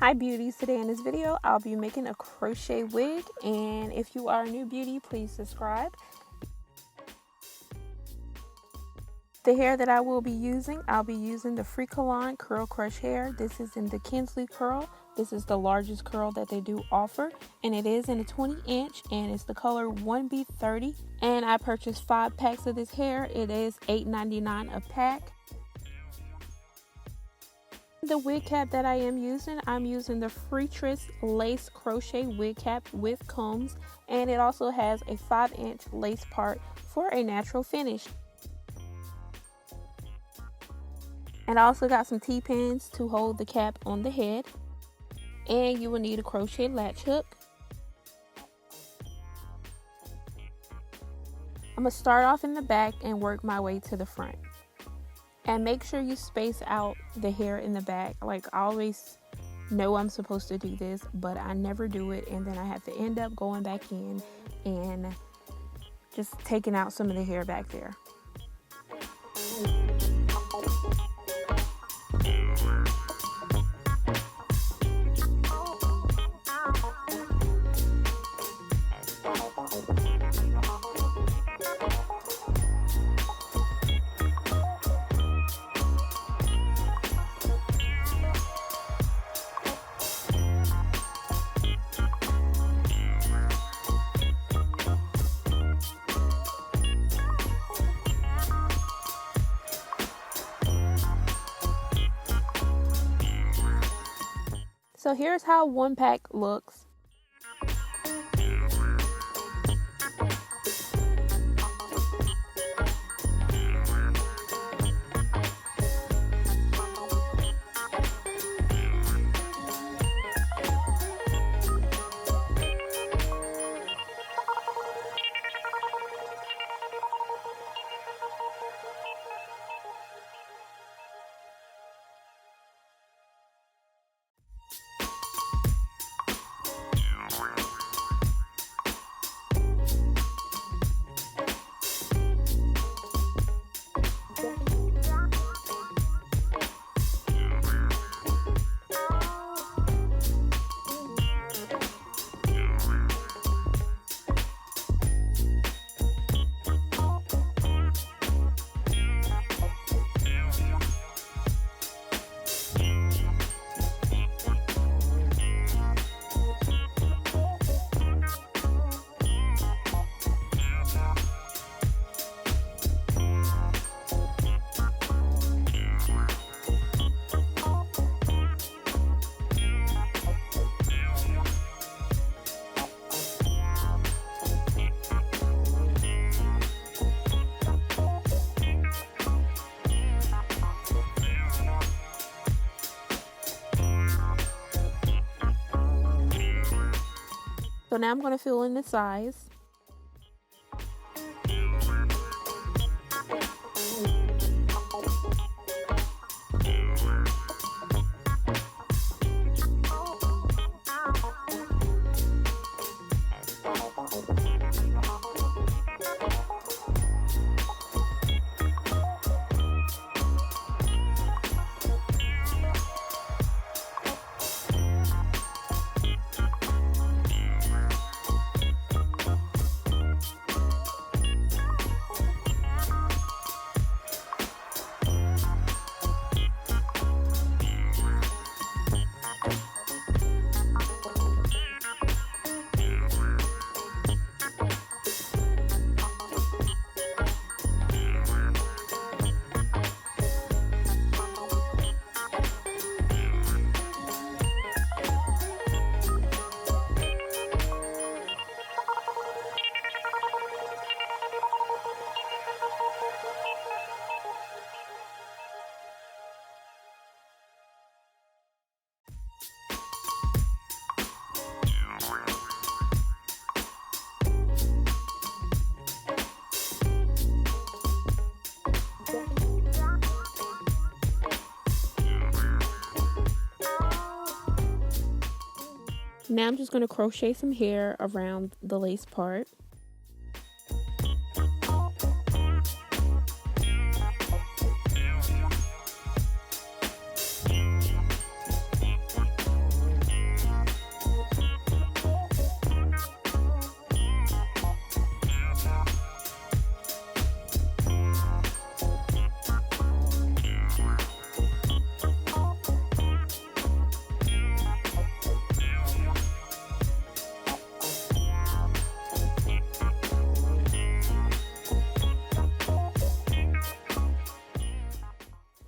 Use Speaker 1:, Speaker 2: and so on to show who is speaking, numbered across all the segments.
Speaker 1: Hi beauties, today in this video I'll be making a crochet wig, and if you are a new beauty, please subscribe. The hair that I will be using, I'll be using the FreeKalon Curl Crush hair. This is in the Kinsey curl. This is the largest curl that they do offer, and it is in a 20-inch, and it's the color 1B30. And I purchased 5 packs of this hair. It is $8.99 a pack. The wig cap that I am using, I'm using the Freetress Lace Crochet Wig Cap with combs, and it also has a 5-inch lace part for a natural finish. And I also got some T-pins to hold the cap on the head, and you will need a crochet latch hook. I'm going to start off in the back and work my way to the front. And make sure you space out the hair in the back. Like, I always know I'm supposed to do this, but I never do it, and then I have to end up going back in and just taking out some of the hair back there. So here's how one pack looks. So now I'm going to fill in the size. Now I'm just going to crochet some hair around the lace part.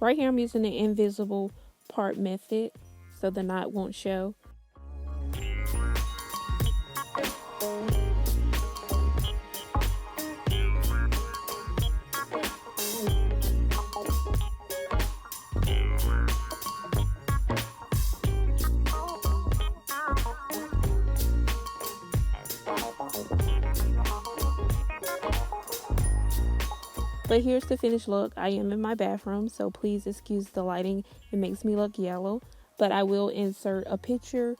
Speaker 1: Right here I'm using the invisible part method so the knot won't show. But here's the finished look. I am in my bathroom, so please excuse the lighting. It makes me look yellow. But I will insert a picture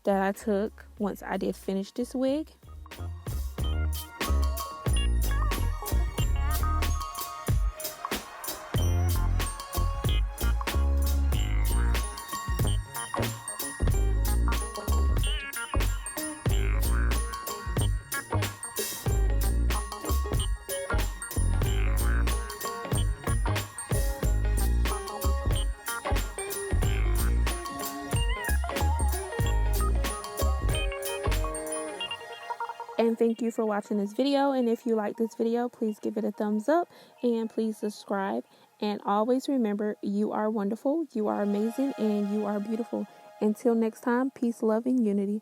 Speaker 1: that I took once I did finish this wig. And thank you for watching this video. And if you like this video, please give it a thumbs up and please subscribe. And always remember, you are wonderful, you are amazing, and you are beautiful. Until next time, peace, love, and unity.